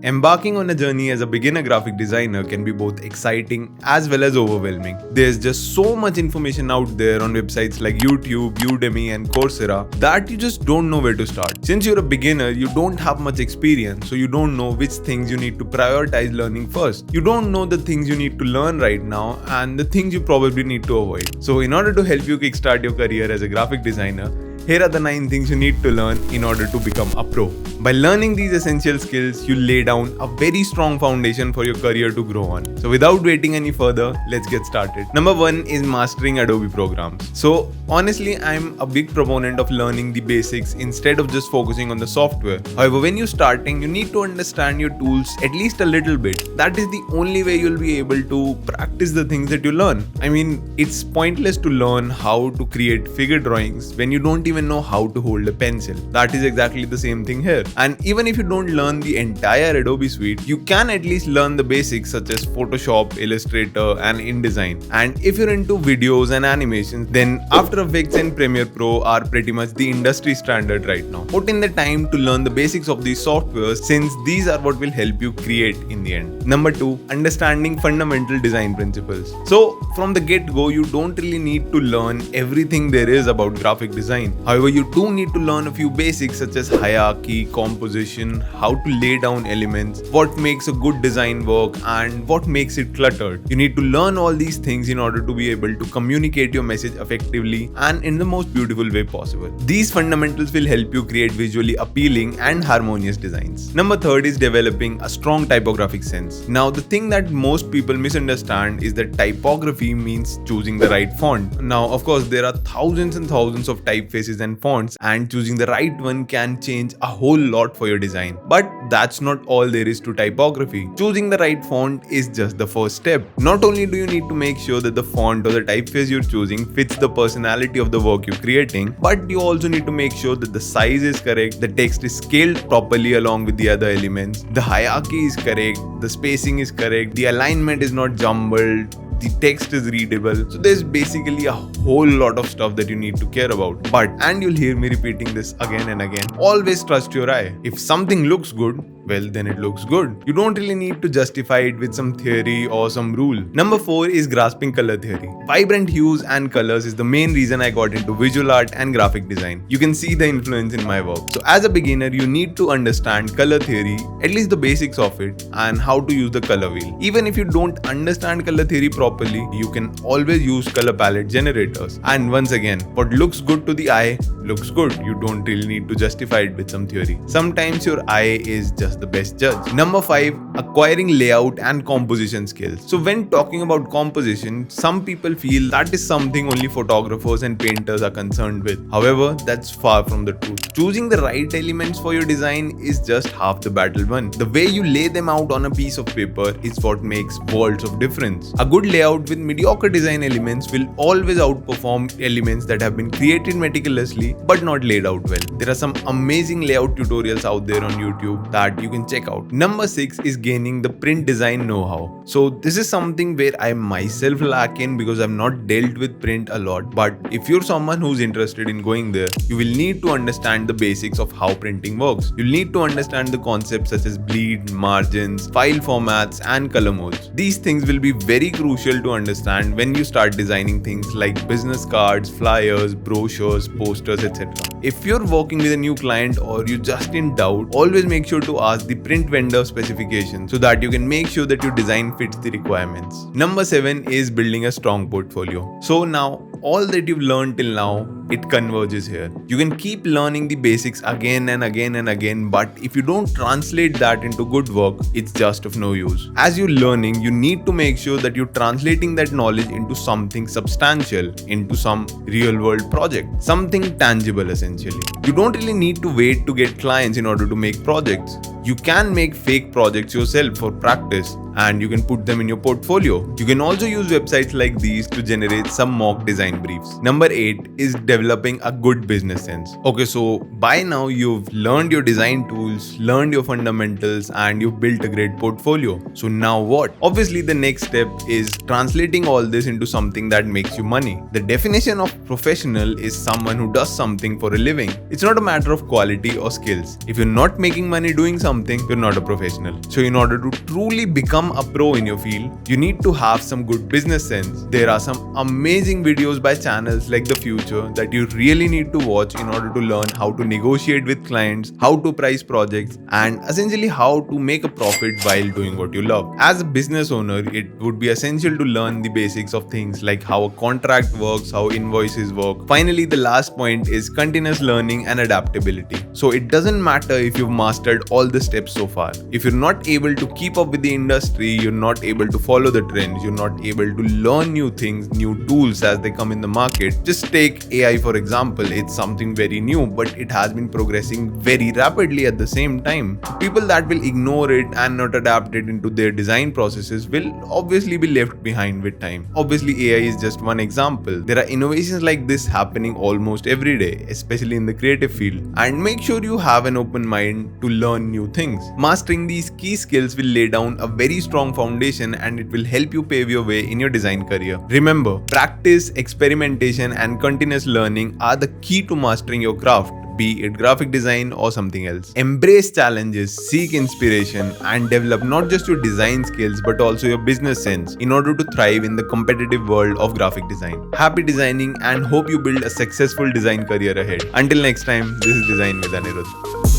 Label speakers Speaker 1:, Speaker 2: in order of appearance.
Speaker 1: Embarking on a journey as a beginner graphic designer can be both exciting as well as overwhelming. There's just so much information out there on websites like YouTube, Udemy, and Coursera that you just don't know where to start. Since you're a beginner, you don't have much experience, so you don't know which things you need to prioritize learning first. You don't know the things you need to learn right now and the things you probably need to avoid. So in order to help you kickstart your career as a graphic designer, here are the 9 things you need to learn in order to become a pro. By learning these essential skills, you lay down a very strong foundation for your career to grow on. So without waiting any further, let's get started. Number 1 is mastering Adobe programs. So honestly, I'm a big proponent of learning the basics instead of just focusing on the software. However, when you're starting, you need to understand your tools at least a little bit. That is the only way you'll be able to practice the things that you learn. I mean, it's pointless to learn how to create figure drawings when you don't even know how to hold a pencil. That is exactly the same thing here. And even if you don't learn the entire Adobe suite, you can at least learn the basics such as Photoshop, Illustrator, and InDesign. And if you're into videos and animations, then After Effects and Premiere Pro are pretty much the industry standard right now. Put in the time to learn the basics of these softwares, since these are what will help you create in the end. Number 2, understanding fundamental design principles. So from the get-go, you don't really need to learn everything there is about graphic design. However, you do need to learn a few basics such as hierarchy, composition, how to lay down elements, what makes a good design work, and what makes it cluttered. You need to learn all these things in order to be able to communicate your message effectively and in the most beautiful way possible. These fundamentals will help you create visually appealing and harmonious designs. Number 3 is developing a strong typographic sense. Now, the thing that most people misunderstand is that typography means choosing the right font. Now, of course, there are thousands and thousands of typefaces and fonts, and choosing the right one can change a whole lot for your design. But that's not all there is to typography. Choosing the right font is just the first step. Not only do you need to make sure that the font or the typeface you're choosing fits the personality of the work you're creating, but you also need to make sure that the size is correct, the text is scaled properly along with the other elements, the hierarchy is correct, the spacing is correct, the alignment is not jumbled, the text is readable. So there's basically a whole lot of stuff that you need to care about. But, and you'll hear me repeating this again and again, always trust your eye. If something looks good, well, then it looks good. You don't really need to justify it with some theory or some rule. Number 4 is grasping color theory. Vibrant hues and colors is the main reason I got into visual art and graphic design. You can see the influence in my work. So as a beginner, you need to understand color theory, at least the basics of it, and how to use the color wheel. Even if you don't understand color theory properly, you can always use color palette generators. And once again, what looks good to the eye looks good. You don't really need to justify it with some theory. Sometimes your eye is just the best judge. Number 5, acquiring layout and composition skills. So when talking about composition, some people feel that is something only photographers and painters are concerned with. However, that's far from the truth. Choosing the right elements for your design is just half the battle won. The way you lay them out on a piece of paper is what makes worlds of difference. A good layout with mediocre design elements will always outperform elements that have been created meticulously but not laid out well. There are some amazing layout tutorials out there on YouTube that you can check out. Number 6 is gaining the print design know-how. So this is something where I myself lack in because I've not dealt with print a lot. But if you're someone who's interested in going there, you will need to understand the basics of how printing works. You'll need to understand the concepts such as bleed, margins, file formats, and color modes. These things will be very crucial to understand when you start designing things like business cards, flyers, brochures, posters, etc. If you're working with a new client or you're just in doubt, always make sure to ask the print vendor specifications so that you can make sure that your design fits the requirements. Number 7 is building a strong portfolio. So now, all that you've learned till now, it converges here. You can keep learning the basics again and again and again, but if you don't translate that into good work, it's just of no use. As you're learning, you need to make sure that you're translating that knowledge into something substantial, into some real world project, something tangible essentially. You don't really need to wait to get clients in order to make projects. You can make fake projects yourself for practice. and you can put them in your portfolio. You can also use websites like these to generate some mock design briefs. Number 8 is developing a good business sense. Okay, so by now you've learned your design tools, learned your fundamentals, and you've built a great portfolio. So now what? Obviously, the next step is translating all this into something that makes you money. The definition of professional is someone who does something for a living. It's not a matter of quality or skills. If you're not making money doing something, you're not a professional. So in order to truly become a pro in your field, you need to have some good business sense. There are some amazing videos by channels like The Future that you really need to watch in order to learn how to negotiate with clients, how to price projects, and essentially how to make a profit while doing what you love. As a business owner, it would be essential to learn the basics of things like how a contract works, how invoices work. Finally, the last point is continuous learning and adaptability. So it doesn't matter if you've mastered all the steps so far. If you're not able to keep up with the industry, you're not able to follow the trends, you're not able to learn new things, new tools as they come in the market. Just take AI for example. It's something very new, but it has been progressing very rapidly at the same time. People that will ignore it and not adapt it into their design processes will obviously be left behind with time. Obviously, AI is just one example. There are innovations like this happening almost every day, especially in the creative field. And make sure you have an open mind to learn new things. Mastering these key skills will lay down a very strong foundation and it will help you pave your way in your design career. Remember, practice, experimentation, and continuous learning are the key to mastering your craft, be it graphic design or something else. Embrace challenges, seek inspiration, and develop not just your design skills but also your business sense in order to thrive in the competitive world of graphic design. Happy designing and hope you build a successful design career ahead. Until next time, this is Design with Anirudh.